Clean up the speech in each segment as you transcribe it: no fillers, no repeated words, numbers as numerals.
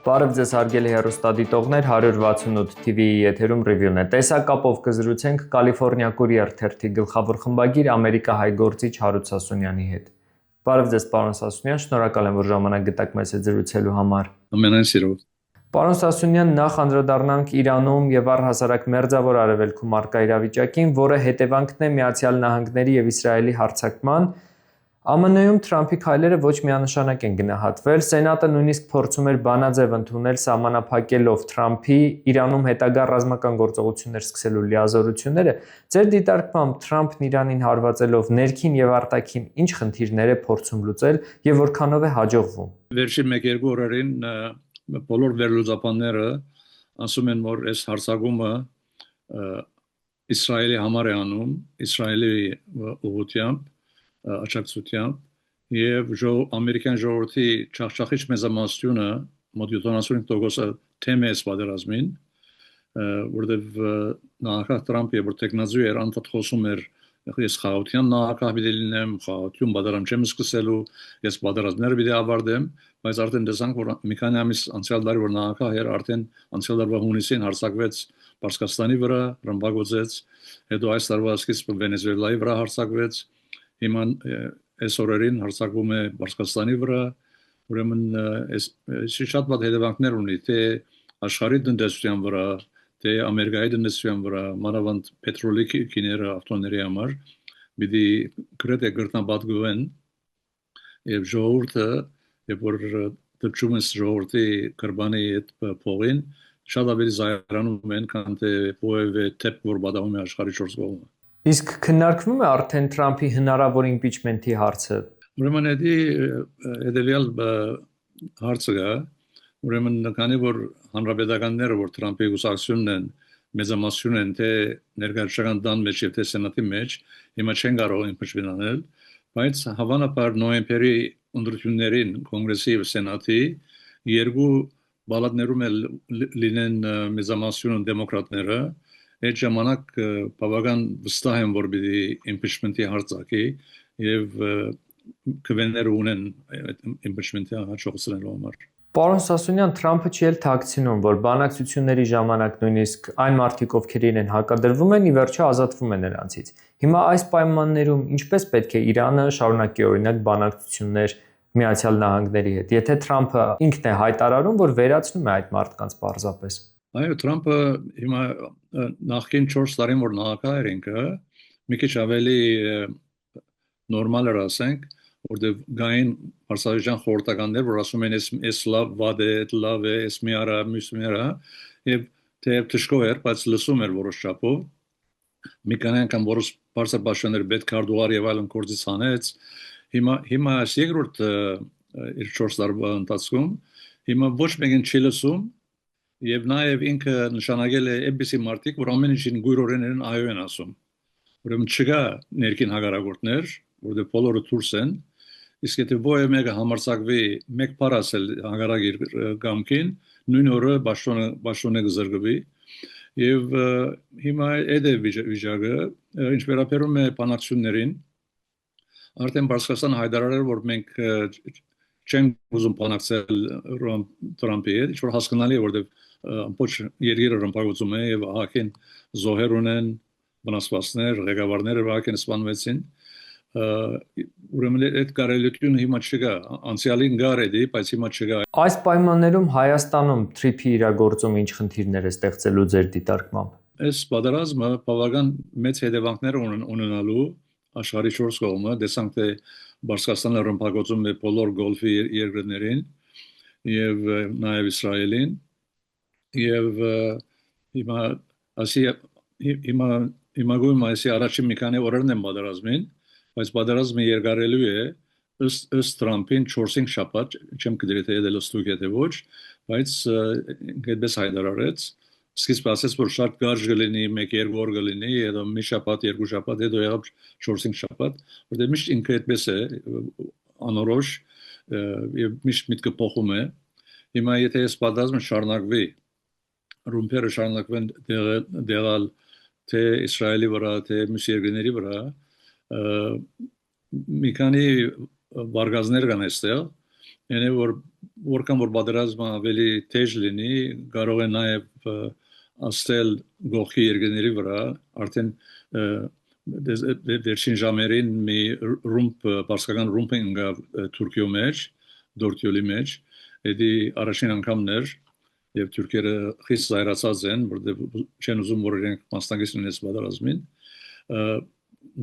Բարև ձեզ հարգելի հեռուստադիտողներ, 168 TV-ի եթերում ռիվյուն է։ Տեսակապով կզրուցենք Կալիֆոռնիա Courier թերթի գլխավոր խմբագիր ամերիկահայ գործիչ Հարութ Սասունյանի հետ։ Բարև ձեզ, պարոն Սասունյան, շնորհակալ եմ, որ ժամանակ գտաք մեզ հետ զրուցելու համար։ Ամենայն սիրով։ Պարոն Սասունյան, նախ անդրադառնանք Իրանում եւ առհասարակ Մերձավոր Արևելքում առկա իրավիճակին, որը հետևանքն է Միացյալ Նահանգների եւ Իսրայելի հարձակման։ ԱՄՆ-ում Թրամփի քայլերը ոչ միանշանակ են գնահատվել, Սենատը նույնիսկ փորձում էր բանաձև ընդունել սահմանափակելով Թրամփի Իրանում հետագա ռազմական գործողություններ սկսելու լիազորությունները։ Ձեր դիտարկմամբ Թրամփն Իրանին հարվածելով ներքին եւ արտաքին ինչ խնդիրներ է փորձում լուծել եւ որքանով է հաջողվում։ Վերջին 1-2 օրերին բոլոր վերլուծաբանները ասում են, որ այս հարձակումը Իսրայելի համար է անում, Իսրայելի ուղղությամբ աջակցությամբ եւ ամերիկյան ժողովրդի չախչախիչ մեծամասնությունը մոտ 75% թեմ է պատերազմին, որտեղ նախագահ Թրամփը որ տեխնազու էր անդադ խոսում էր ես խաղաղության նախագահ պիտի լինեմ, խաղաղություն պատերազմ չեմ սկսելու, ես պատերազմները պիտի ավարտեմ, բայց արդեն տեսանք որ մի քանի ամիս անցյալ տարի որ նախագահ էր արդեն անցյալ տարվա հունիսին հարձակվեց Պարսկաստանի վրա, ռմբակոծեց, հետո այս տարվա սկիզբը Վենեսուելայի վրա հարձակվեց, հիմա այս օրերին հարձակվում է Պարսկաստանի վրա, ուրեմն շատ վատ հետևանքներ ունի թե աշխարհի տնտեսության վրա, թե Ամերիկայի տնտեսության վրա, մանավանդ պետրոլի գիները ավտոների համար, պիտի գրեթե գրտնապատկվեն եւ ժողովուրդը, երբ որ դպչում են ժողովրդի կրբանի այդ փողին, շատ ավելի զայրանում են, քան թե որևէ թեփ որ պատահում է աշխարհի 4 կողմը։ Իսկ քննարկվում է արդեն Թրամփի հնարավոր իմպիչմենթի հարցը։ Ուրեմն հետևյալ հարցը կա, ուրեմն քանի որ հանրապետականները որ Թրամփի ուսակցությունն են, մեծամասնություն են թե ներկայացական դան մեջ եւ թե սենատի մեջ, հիմա չեն կարող իմպիչմենտ անել, բայց հավանաբար նոյեմբերի ընտրություններին կոնգրեսի եւ սենատի երկու բալատներում լինեն մեծամասնություն դեմոկրատները այդ ժամանակ բավական վստահ եմ որ պիտի իմպիչմենտի հարձակի եւ կվեներ ունեն իմպիչմենտի հաջողությունելու համար։ Պարոն Սասունյան, Թրամփը չի էլ թաքցնում, որ բանակցությունների ժամանակ նույնիսկ այն մարդիկ, ովքեր իրեն հակադրվում են, ի վերջո ազատվում են նրանցից։ Հիմա այս պայմաններում ինչպես պետք է Իրանը շարունակի օրինակ բանակցություններ Միացյալ Նահանգների հետ, եթե Թրամփը ինքն է հայտարարում, որ վերացնում է այդ մարդկանց պարզապես։ Այո, Թրամփը հիմա նախկին 4 տարին որ նախագահ էր ինքը, մի քիչ ավելի նորմալ էր ասենք, որտեղ գային հարցազրույցան խորհրդականներ, որ ասում են էս լավ վատ է, լավ է, էս մի արա, մյուս մի արա, եւ թեև թշկող էր, բայց լսում էր որոշ չափով։ Մի քանի անգամ որոշ բարձրապաշտոններ պետք արդուար եւ այլն կորցից հանեց։ Հիմա երկրորդ իր 4 տարվա ընթացքում հիմա ոչ մեկին չի լսում եւ նաեւ ինքը նշանակել է ABC մարտիկ, որ ամեն ինչին գույրորեն այո են ասում։ Ուրեմն չկա ներքին հագարագործներ, որտեղ բոլորը դուրս են, իսկ եթե որևէ մեկը համարձակվի մեկ բառ ասել հագարագիր գամքին, նույն օրը բաշտոնը կզրկվի եւ հիմա այդ է վիճակը, ինչ վերաբերում է բանակցություններին, արդեն Պարսկաստանը հայտարարել որ մենք չենք ուզում բանակցել Թրամփի հետ, ինչ որ հասկանալի է, որտեղ ամբողջ երկիրը ռմբակոծում է եւ ահագին զոհեր ունեն, վնասվածքներ, ղեկավարները ահագին սպանվեցին։ Ուրեմն այդ կարելությունը հիմա չկա, անցյալին կար էդի, բայց հիմա չկա։ Այս պայմաններում Հայաստանում թրիփի իրագործումը ինչ խնդիրներ է ստեղծելու ձեր դիտարկմամբ։ Այս պատերազմը բավական մեծ հետևանքներ ունենալու աշխարհի 4 կողմը, տեսանք թե Պարսկաստանը ռմբակոծում է բոլոր գոլֆի երկրներին եւ նաեւ Իսրայելին եւ հիմա գույն այսի առաջին մի քանի օրերն են պատերազմին, բայց պատերազմը երկարելու է ըստ Թրամփին 4-5 շաբաթ, չեմ գիտի թե դա լստուկ է թե ոչ, բայց այդպես հայտարարեց, սկիզբը ասեց որ շատ կարճ կլինի, 1-2 օր կլինի, հետո մի շաբաթ, 2 շաբաթ, հետո եղավ 4-5 շաբաթ, որտեղ միշտ ինքը այդպես է անորոշ եւ միշտ միտքը փոխում է։ Հիմա եթե այս պատերազմը շարունակվի, ռումբերը շարունակվեն դեղալ թե Իսրայելի վրա, թե մյուս երկրների վրա, մի քանի վարգազներ կան այստեղ Ենե որքան որ պատերազմը ավելի թեժ լինի, կարող է նաև աստել գողի երկրների վրա, արդեն վերջին ժամերին մի պարսկական ռումբ ընկավ Թուրքիո մեջ, Դորտյոլի մեջ, դա առաջին անգամն էր, եւ թուրքերը խիստ զայրացած են, որտեղ չեն ուզում որ իրենք մասնակից լինեն պատերազմին։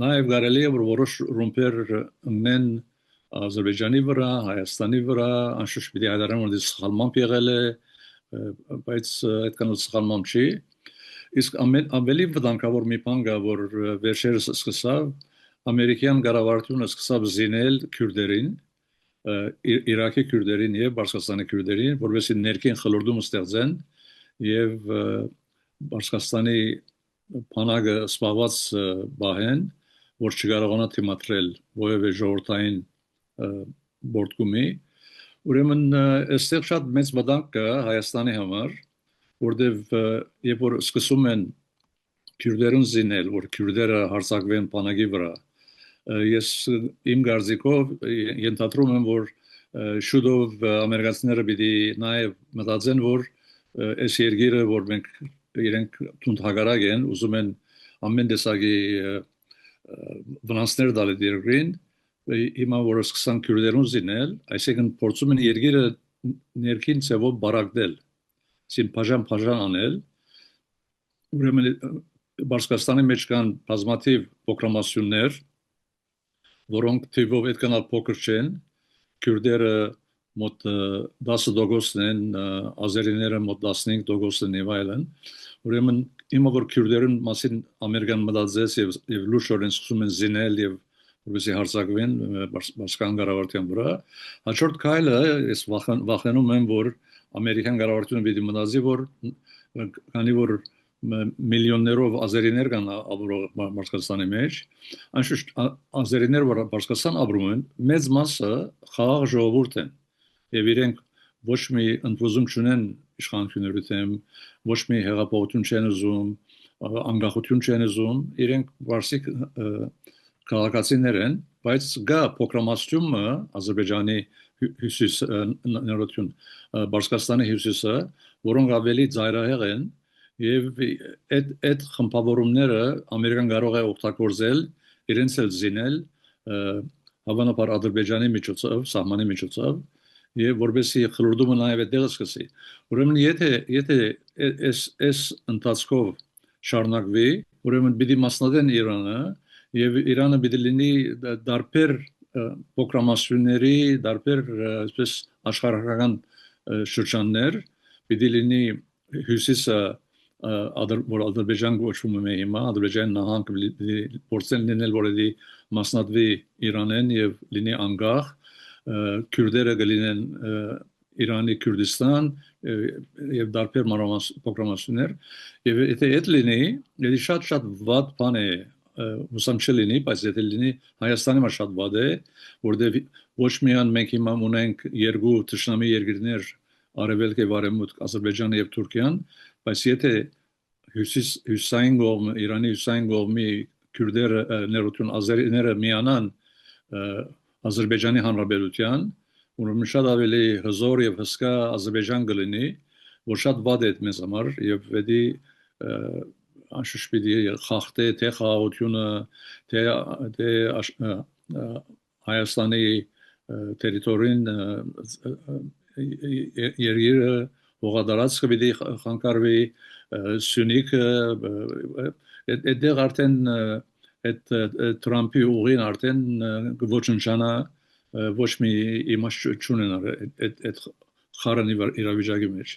Նաև կարելի է որ որոշ ռումբեր ընկնեն Ադրբեջանի վրա, Հայաստանի վրա, անշուշտ պիտի հայտարարեմ որ դա սխալմամբ եղել է, բայց այդքան սխալմամբ չի։ Իսկ ավելի վտանգավոր մի բան կա, որ վերջերս սկսավ ամերիկյան կառավարությունը սկսավ զինել քյուրդերին, Իրաքի քյուրդերին եւ Բաշկաստանի քյուրդերին, որովհետեւ ներքին խլորդում ստեղծեն եւ Բաշկաստանի բանակը սպասված բահեն, որ չկարողանա թիմադրել ովևէ ժողովրդային բորտկումի, ուրեմն այստեղ շատ մեծ վտանգ կա Հայաստանի համար, որտեղ երբ որ սկսում են քյուրդերուն զինել, որ քյուրդերը հարձակվեն բանակի վրա, ես իմ կարծիքով ենթադրում եմ, որ շուտով ամերիկացիները պիտի նաև մտածեն, որ այս երկիրը, որ մենք իրենք թունդհագարակ են, ուզում են ամեն տեսակի վնասներ տալ երկրին, հիմա որ սկսան քյուրդերուն զինել, այսինքն փորձում են երկիրը ներքին ծևով բարակտել, սին բաժան անել, ուրեմն Բաշկաստանի մեջ կան բազմաթիվ պրոկլամացիոններ, որոնք թիվով այդքան փոքր չեն, քյուրդերը մոտ 10% են, ազերիները մոտ 15% են եւ այլն։ Ուրեմն հիմա որ քյուրդերուն մասին ամերիկան մտածեց եւ լուրջ սկսում են զինել եւ որպեսզի հարձակվեն բաշկան կառավարության վրա, հաջորդ քայլը ես վախենում եմ, որ ամերիկյան կառավարությունը պիտի մտածի, որ քանի որ միլիոններով ազերիներ կան ապրող Բաշկաստանի մեջ, անշուշտ ազերիներ որ Բաշկաստան ապրում են, մեծ մասը խաղաղ ժողովուրդ են եւ իրենք ոչ մի ընդվզում չունեն իշխանությունների դեմ, ոչ մի հեղափոխություն չեն ուզում, անկախություն չեն ուզում, իրենք վարսիկ քաղաքացիներ են, բայց գա պրոկլամացիոնը Ադրբեջանի հյուսիսներություն Բաշկաստանի հյուսիսը, որոնք ավելի ծայրահեղ են եւ այդ խմբավորումները ամերիկան կարող է օգտագործել իրենց էլ զինել հավանաբար Ադրբեջանի միջոցով, սահմանի միջոցով եւ որովհետեւ խլորդումը նաեւ այդտեղ սկսի։ Ուրեմն եթե այս ընթացքով շարունակվի, ուրեմն պիտի մասնատեն Իրանը եւ Իրանը պիտի լինի դարբեր պրոկլամացիոնների, դարբեր այսպես աշխարհական շրջաններ, պիտի լինի հյուսիսը որ Ադրբեջան գոչվում է հիմա, Ադրբեջան նահանգ փորձեն լինել, որ դա մասնատվի Իրանեն եւ լինի անկախ, քյուրդերը կլինեն Իրանի Քուրդիստան եւ դարբեր պրոկլամացիոններ եւ եթե այդ լինի, դա շատ վատ բան է, ուսամ չլինի, բայց եթե լինի Հայաստանի համար շատ վատ է, որտեղ ոչ միայն մենք հիմա ունենք երկու թշնամի երկրներ Արևելք եւ Արևմուտք, Ադրբեջանը եւ Թուրքիան, բայց եթե հյուսային կողմը, Իրանի հյուսային կողմի քյուրդերը ներություն ազերիները միանան Ադրբեջանի հանրապետության, ուրեմն շատ ավելի հզոր եւ հսկա Ադրբեջան կլինի, որ շատ վատ է մեզ համար եւ դա անշուշտ պիտի խախտե թե խաղաղությունը, թե Հայաստանի տերիտորին երկիրը հողատարածքը պիտի խանգարվի, Սյունիքը, այդտեղ արդեն այդ Թրամփի ուղին արդեն ոչնչանա, ոչ մի իմաստ չունենա այդ խառն իրավիճակի մեջ։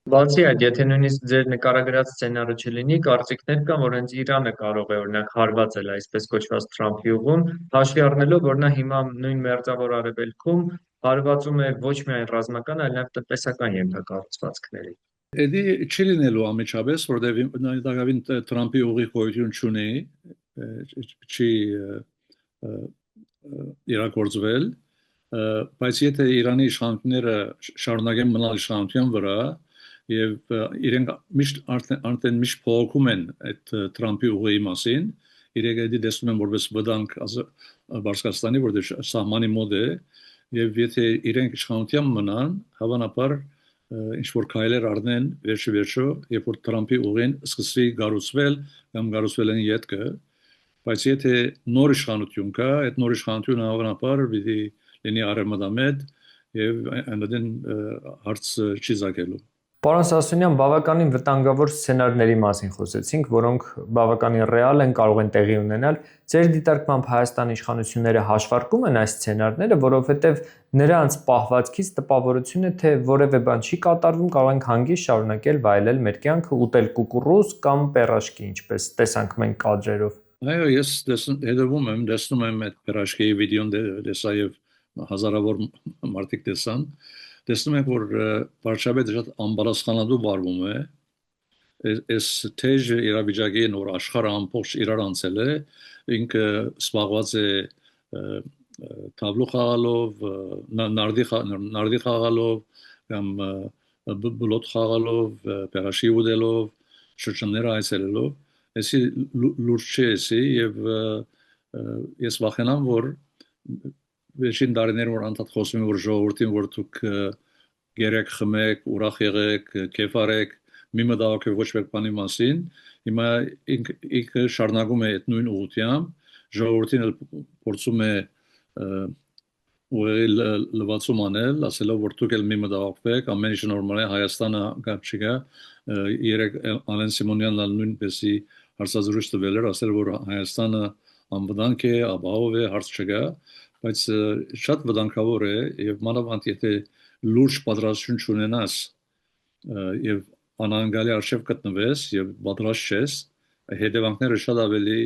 Բացի այդ, եթե նույնիսկ ձեր նկարագրած սցենարը չլինի, կարծիքներ կան, որ հենց Իրանը կարող է օրինակ հարվածել այսպես կոչված Թրամփի ուղուն, հաշվի առնելով, որ նա հիմա նույն Մերձավոր Արևելքում հարվածում է ոչ միայն ռազմական, այլ նաև տնտեսական ենթակառուցվածքների։ Դա չի լինելու անմիջապես, որտեղ նույնիսկ Թրամփի ուղի գոյություն չունի, չի իրագործվել, բայց եթե Իրանի իշխանությունները շարունակեն մնալ իշխանության վրա եւ իրենք արդեն միշտ փոխում են այդ Թրամփի ուղի մասին, իրենք դա տեսնում են որպես վտանգ Բաշկաստանի, որտեղ սահմանի մոտ է, եւ եթե իրենք իշխանության մնան, հավանաբար ինչ որ քայլեր առնեն վերջո, երբ որ Թրամփի ուղին սկսի գարուցվել կամ գարուցվել են յետքը, բայց եթե նոր իշխանություն կա, այդ նոր իշխանությունը հավանաբար պիտի լինի արևմտամետ եւ այնտեղ հարց չի զակելու։ Պարոն Սասունյան, բավականին վտանգավոր սցենարների մասին խոսեցինք, որոնք բավականին ռեալ են, կարող են տեղի ունենալ։ Ձեր դիտարկմամբ Հայաստանի իշխանությունները հաշվարկում են այս սցենարները, որովհետև նրանց պահվածքից տպավորություն է, թե որևէ բան չի կատարվում, կարող ենք հանգիստ շարունակել վայելել մեր կյանքը, ուտել կուկուռուզ կամ պերաշկի, ինչպես տեսանք մենք կադրերով։ Այո, ես հետևում եմ, տեսնում եմ այդ պերաշկի վիդեոն տեսա եւ հազարավոր մարդիկ տեսան։ Տեսնում եք, որ վարչապետը շատ անբարասխանադու վարվում է։ Այս թեժ իրավիճակին, որ աշխարհը ամբողջ իրար անցել է, ինքը սպառված է տաբլո խաղալով, նարդի խաղալով, կամ բլոտ խաղալով, պերաշկի ուտելով, շրջանները այցելելով։ Էսի լուրջ չէ էսի եւ ես վախենամ, որ վերջին տարիներում որ անդադ խոսում են որ ժողովրդին որ դուք գերեք խմեք, ուրախ եղեք, կեֆարեք, մի մտահոգեք ոչ մեկ բանի մասին, հիմա ինքը շարունակում է այդ նույն ուղղությամբ, ժողովրդին փորձում է ուղղել լվացում անել, ասելով որ դուք էլ մի մտահոգեք, ամեն ինչ նորմալ է, Հայաստանը կապ չկա, երեք Ալեն Սիմոնյանն նույնպեսի հարցազրույց տվել էր, ասել որ Հայաստանը անվտանգ է, ապահով է, հարց չկա, բայց շատ վտանգավոր է եւ մանավանդ եթե լուրջ պատրաստություն չունենաս եւ անհանգալի արժեվ գտնվես եւ պատրաստ չես, հետևանքները շատ ավելի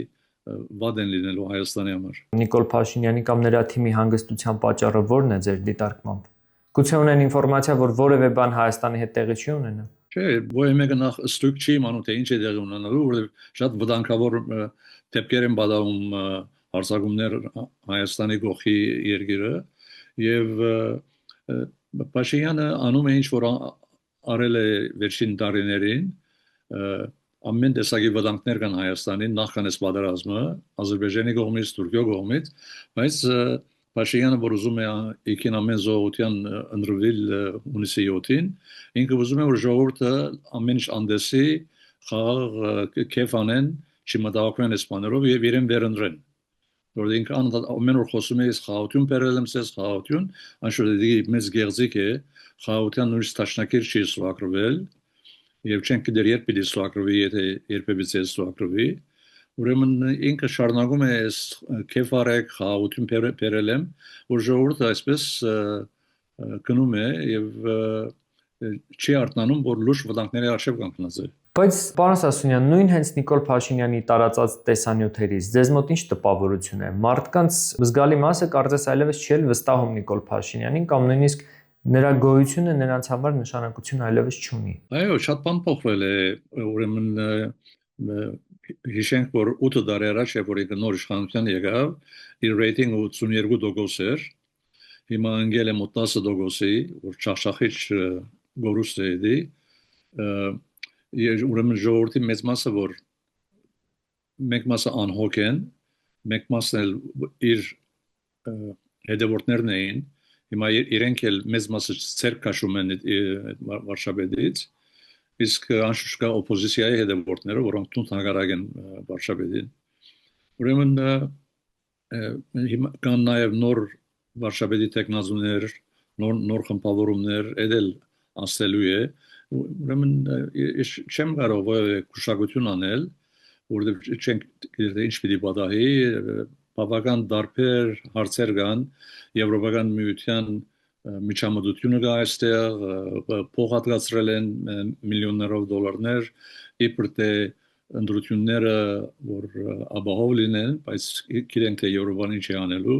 վատ են լինելու Հայաստանի համար։ Նիկոլ Փաշինյանի կամ նրա թիմի հանգստության պատճառը ո՞րն է ձեր դիտարկմամբ։ Գուցե ունեն ինֆորմացիա, որ որևէ բան Հայաստանի հետ տեղի չի ունենա։ Չէ, ոչ մեկը նախ ստույգ չի իմանում թե ինչ է տեղի ունենալու, որովհետեւ շատ վտանգավոր դեպքեր են պատահում հարձակումներ Հայաստանի գողի երկիրը եւ Փաշինյանը անում է ինչ որ արել է վերջին տարիներին ամեն տեսակի վտանգներ կան Հայաստանին նախքան այս պատերազմը Ադրբեջանի կողմից Թուրքիա կողմից բայց Փաշինյանը որ ուզում է եկին ամեն զողության ընդրվել հունիսի 7-ին ինքը ուզում է որ ժողովուրդը ամեն ինչ անդեսի խաղ կեֆ անեն չմտահոգեն այս բաներով եւ իրեն վերընտրեն որ ինքը ամեն օր խոսում է խաղաղություն բերել եմ ցես խաղաղություն անշուշտ մեծ գեղձիկ է խաղաղության նույնիսկ տաշնակիր չի սուակրվել եւ չենք դեր երբ պիտի սուակրվի եթե երբևիցե սուակրվի ուրեմն ինքը շարունակում է կեֆարեք խաղաղություն բերել եմ որ ժողովուրդը այսպես կնում է եւ չի արտնանում որ լուրջ վտանգների արժեվ կանգնած է Բայց պարոն Սասունյան, նույն հենց Նիկոլ Փաշինյանի տարածած տեսանյութերից ձեզ մոտ ինչ տպավորություն է։ Մարդկանց զգալի մասը կարծես այլևս չի վստահում Նիկոլ Փաշինյանին կամ նույնիսկ նրա գոյությունը նրանց համար նշանակություն այլևս չունի։ Այո, շատ բան փոխվել է, ուրեմն հիշենք որ 8 տարի առաջ երբ որ նոր իշխանության եկավ, իր ռեյտինգը 82% էր։ Հիմա անգել է մոտ 10%-ի, որ չախշախիչ գորուստ է ուրեմն ժողովրդի մեծ մասը որ մեկ մասը անհոգ են, մեկ մասն էլ իր հետևորդներն էին, հիմա իրենք էլ մեծ մասը ցերկ քաշում են վարշապետից, իսկ անշուշտ կա օպոզիցիայի հետևորդները, որոնք տուն հակառակ են վարշապետին։ Ուրեմն հիմա կան նաև նոր վարշապետի տեխնազուներ, նոր խմբավորումներ, edel անցնելու է ուրեմն չեմ կարող քուշակություն անել որովհետև չենք գիտե ինչ պիտի պատահի բավական դարբեր հարցեր կան եվրոպական միության միջամտությունը կա այստեղ փոխհատկացրել են միլիոններով դոլարներ իբր թե ընդրությունները որ ապահով լինեն բայց գիտենք թե եվրոպան ինչ է անելու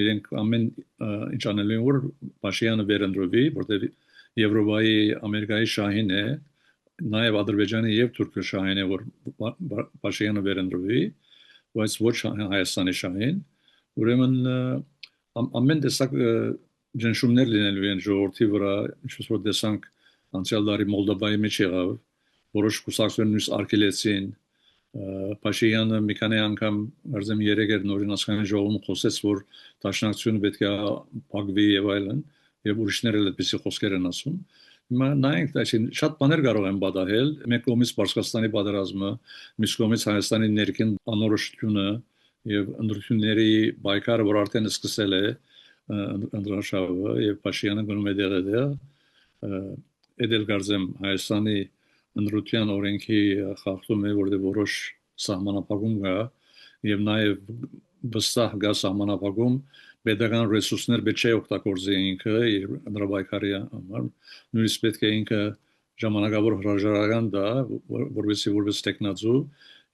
իրենք ամեն ինչ անելու են որ Փաշինյանը վերընտրվի որտեղ Եվրոպայի Ամերիկայի շահին է, նաև Ադրբեջանի եւ Թուրքիա շահին է, որ Փաշինյանը վերընտրվի, բայց ոչ Հայաստանի շահին։ Ուրեմն ամեն տեսակ ջնշումներ լինելու են ժողովրդի վրա, ինչպես որ տեսանք անցյալ տարի Մոլդովայի մեջ եղավ, որոշ կուսակցություններ նույնիսկ արգելեցին Փաշինյանը մի քանի անգամ արձեմ երեգեր նորին ասկանի ժողովում խոսեց, որ դաշնակցությունը պետք է փակվի եւ այլն, եւ ուրիշները էլ այդպեսի խոսքեր են ասում։ Հիմա նայենք, այսին շատ բաներ կարող են պատահել, մեկ կողմից Պարսկաստանի պատերազմը, մյուս կողմից Հայաստանի ներքին անորոշությունը եւ ընդրությունների բայկարը, որ արդեն սկսել է ընդրաշավը եւ Փաշինյանը գնում է դեղը, edel գարձեմ Հայաստանի ընդրության օրենքի խախտում է, որտեղ որոշ սահմանափակում կա եւ նաեւ վստահ կա սահմանափակում պետական ռեսուրսներ պետք չէ օգտագործի ինքը իր ընդրաբայկարի համար նույնիսկ պետք է ինքը ժամանակավոր հրաժարական դա որպես տեխնազու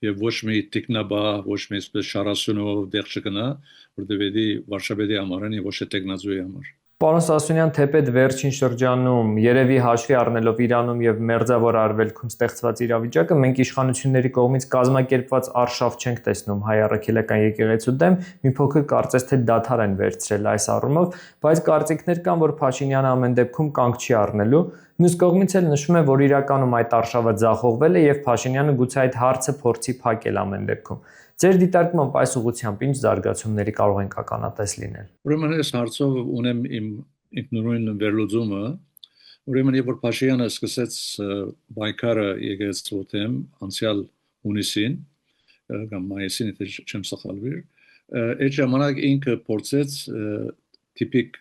եւ ոչ մի տեխնաբա ոչ մի շարասունով դեղ չկնա որտեղ վարշավեդի համար եւ ոչ թե տեխնազուի համար Պարոն Սասունյան, թեպետ վերջին շրջանում երևի հաշվի առնելով Իրանում եւ Մերձավոր Արևելքում ստեղծված իրավիճակը, մենք իշխանությունների կողմից կազմակերպված արշավ չենք տեսնում հայ առաքելական եկեղեցու դեմ, մի փոքր կարծես թե դադար են վերցրել այս առումով, բայց կարծիքներ կան, որ Փաշինյանը ամեն դեպքում կանգ չի առնելու։ Մյուս կողմից էլ նշվում է, որ իրականում այդ արշավը ձախողվել է եւ Փաշինյանը գուցե այդ հարցը փորձի փակել ամեն դեպքում։ Ձեր դիտարկմամբ այս ուղղությամբ ինչ զարգացումների կարող են ականատես լինել։ Ուրեմն այս հարցով ունեմ իմ ինքնուրույն վերլուծումը, ուրեմն երբ որ Փաշինյանը սկսեց բայկարը եկեղեցու դեմ անցյալ հունիսին, կամ մայիսին, եթե չեմ սխալվի, այդ ժամանակ ինքը փորձեց տիպիկ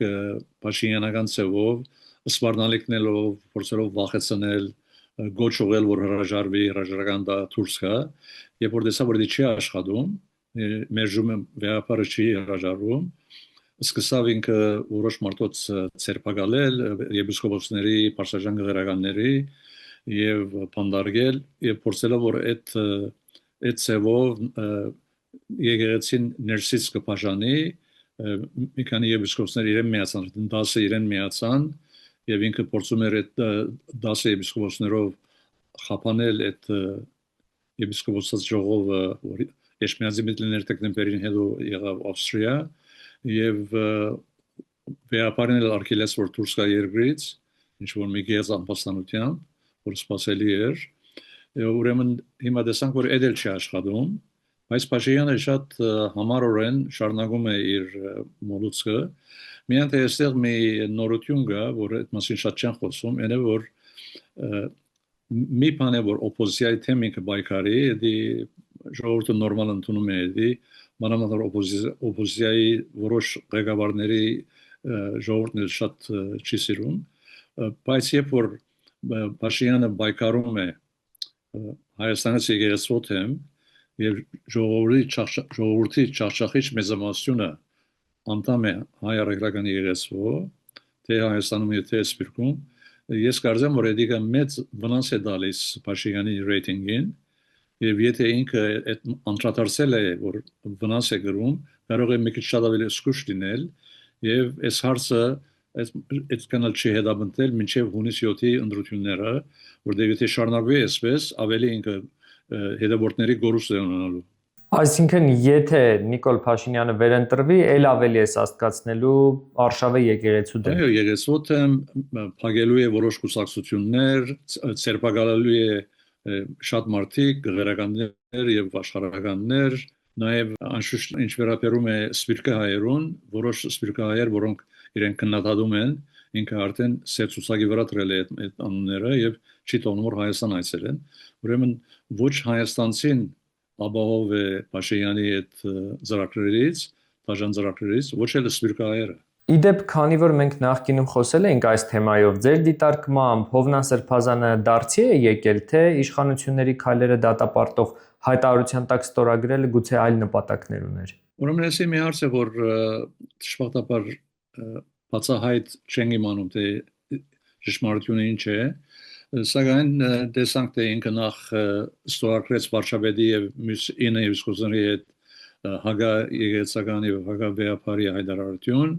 Փաշինյանական ծավով սպառնալիքներով, փորձելով վախեցնել գոչուղել որ հրաժարվի հրաժարական դա դուրս գա երբ որ դեսա որ դա չի աշխատում մերժումը վեհապարը չի հրաժարվում սկսավ ինքը որոշ մարդոց ցերպակալել եպիսկոպոսների պարսաժան գերականների եւ փանդարգել եւ փորձելով որ այդ ծավով եկեղեցին ներսից կփաշանի մի քանի եպիսկոպոսներ իրեն միացան 10 իրեն միացան եւ ինքը փորձում էր այդ 10 եպիսկոպոսներով խափանել այդ եպիսկոպոսած ժողովը որ Էշմիածի միտլիներ տեխնոպերին հետո եղավ Ավստրիա եւ վեապարնել արկելես որ դուրս գա երկրից ինչ որ մի գեզ ամբաստանության որ սпасելի էր ուրեմն հիմա տեսանք որ էդել չի աշխատում բայց Փաշինյանը շատ համառորեն շարունակում է իր մոլուցքը միայն թե այստեղ մի նորություն կա որ այդ մասին շատ չեն խոսում այնը որ մի բան է որ օպոզիցիայի թեմ ինքը բայկարի դի ժողովուրդը նորմալ ընդունում է դի մանավանդ օպոզիցիայի որոշ ղեկավարների ժողովուրդն էլ շատ չի սիրում բայց երբ որ Փաշինյանը բայկարում է Հայաստանից եկեղեցու թեմ եւ ժողովրդի չարչախիչ մեծամասնությունը անդամ է հայ առաքելական եկեղեցու թե Հայաստանում թե Սփյուռքում ես կարծեմ որ դա մեծ վնաս է տալիս Փաշինյանի ռեյտինգին եւ եթե ինքը այդ անդրադարձել է որ վնաս է գրում կարող է մի քիչ շատ ավելի զգուշ լինել եւ այս հարցը այդ կանալ չի հետապնդել մինչեւ հունիս 7-ի ընդրությունները որտեղ եթե շարունակվի այսպես ավելի ինքը հետևորդների գորուստ է ունենալու Այսինքն եթե Նիկոլ Փաշինյանը վերընտրվի, ել ավելի է սաստկացնելու արշավը եկեղեցու դեմ։ Այո, եկեղեցու դեմ փակելու է որոշ կուսակցություններ, ցերպակալելու է շատ մարդիկ, գերականներ եւ աշխարհականներ, նաեւ անշուշտ ինչ վերաբերում է սպիրկահայերուն, որոշ սպիրկահայեր, որոնք իրենք քննադատում են, ինքը արդեն սերծուցակի վրա դրել է այդ անունները եւ չի տոնում որ Հայաստան այցելեն։ Ուրեմն ոչ հայաստանցին ապահով է Փաշինյանի այդ ծրագրերից, դաժան ծրագրերից, ոչ էլ սպիրկահայերը։ Իդեպ, քանի որ մենք նախկինում խոսել էինք այս թեմայով, ձեր դիտարկմամբ Հովնան Սրբազանը դարձի է եկել, թե իշխանությունների քայլերը դատապարտող հայտարարության տակ ստորագրելը գուցե այլ նպատակներ ուներ։ Ուրեմն էսի մի հարց է, որ ճշմարտաբար բացահայտ չեն իմանում, թե ճշմարտությունը ինչ է, սակայն տեսանք թե ինքը նախ ստորագրեց վարչապետի եւ մյուս 9 եպիսկոպոսների հետ հագա եկեղեցական եւ հագա վեապարի հայտարարություն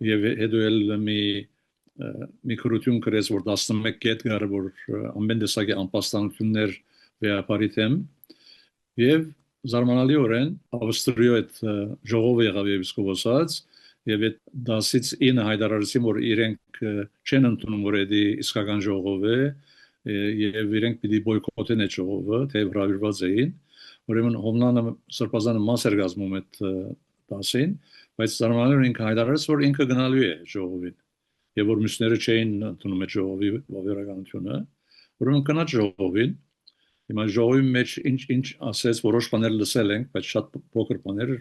եւ հետո էլ մի քրություն գրեց որ 11 կետ գար որ ամեն տեսակի անպաստանություններ վեապարի թեմ եւ զարմանալիորեն Ավստրիա այդ ժողովը եղավ եպիսկոպոսած եւ այդ 10-ից 9 հայտարարեցին որ իրենք չեն ընդունում որ դա իսկական ժողով է եւ իրենք պիտի բոյկոտեն այդ ժողովը թե հրավիրված էին ուրեմն Հոմնանը Սրբազանը մաս էր գազմում այդ դասին, բայց զարմանալի ինքը հայտարարեց, որ ինքը գնալու է ժողովին, եւ որ մյուսները չէին ընդունում այդ ժողովի վավերականությունը, ուրեմն գնաց ժողովին, հիմա ժողովի մեջ ինչ ասեց, որոշ բաներ լսել ենք, բայց շատ փոքր բաներ,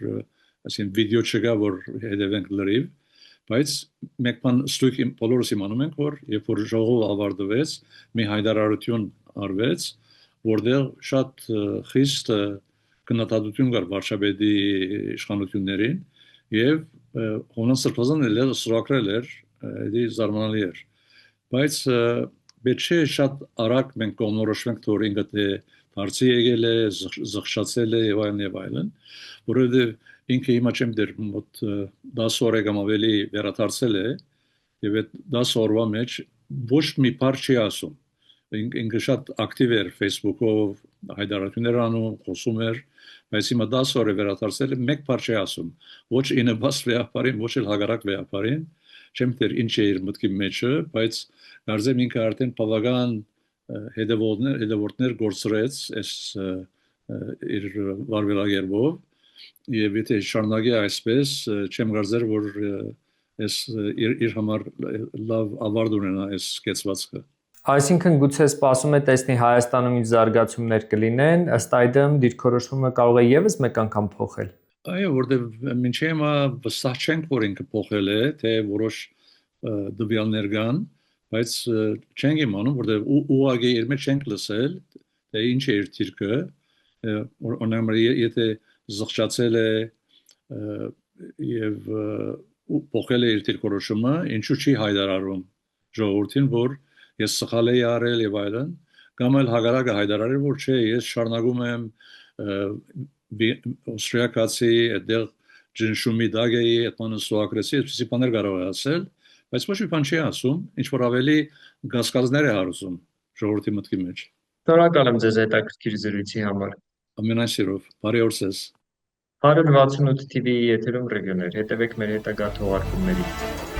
այսինքն վիդեո չկա, որ հետևենք լրիվ, բայց մեկ բան ստույգ բոլորս իմանում ենք, որ երբ որ ժողովը ավարտվեց, մի հայտարարություն արվեց, որտեղ շատ խիստ քննադատություն կար վարչապետի իշխանություններին եւ Հոնան Սրբազանը էլ սրակրել էր, դա զարմանալի էր, բայց պետք չէ շատ արագ մենք կողմնորոշվենք, որ ինքը դարձի եկել է, զղջացել է եւ այլն, որովհետեւ ինքը հիմա չեմ դեր մոտ 10 օր կամ ավելի վերադարձել է եւ այդ 10 օրվա մեջ ոչ մի բառ չի ասում, ինքը շատ ակտիվ էր Facebook-ով, հայտարարություններ անում, խոսում էր, բայց հիմա 10 օր է վերադարձել է, մեկ բառ չի ասում, ոչ իննաբաց վեհապարին, ոչ էլ հագարակ վեհապարին, չեմ դեր ինչ է իր մտքի մեջը, բայց կարծեմ ինքը արդեն բավական հետևորդներ գործրեց այս իր վարվելագերբով եւ եթե շարունակի այսպես չեմ կարծեր որ այս իր համար լավ ավարտ ունենա այս կեցվածքը Այսինքն գուցե սպասում է տեսնի Հայաստանում ինչ զարգացումներ կլինեն ըստ այդմ դիրքորոշումը կարող է եւս մեկ անգամ փոխել Այո որտեւ մինչեւ հիմա վստահ չենք որ ինքը փոխել է թե որոշ դվյալներ կան բայց չենք իմանում որտեւ ուղղակի իր մեջ չենք լսել թե ինչ է իր դիրքը օրինակ եթե զղջացել է եւ փոխել է իր դիրքորոշումը ինչու չի հայտարարում ժողովրդին որ ես սխալ եմ արել եւ այլն կամ էլ հագարակը հայտարարել որ չէ ես շարունակում եմ օստրիակացի այդտեղ ջնշումի դագեի այդքան սուակրեսի այսպիսի բաներ կարող է ասել բայց ոչ մի բան չի ասում ինչ որ ավելի գասկածներ է հարուցում ժողովրդի մտքի մեջ Շնորհակալ եմ ձեզ հետաքրքիր զրույցի համար ամենասիրով բարի օր ձեզ 168 TV-ի եթերում ռեգիոներ հետևեք մեր հետագա թողարկումներին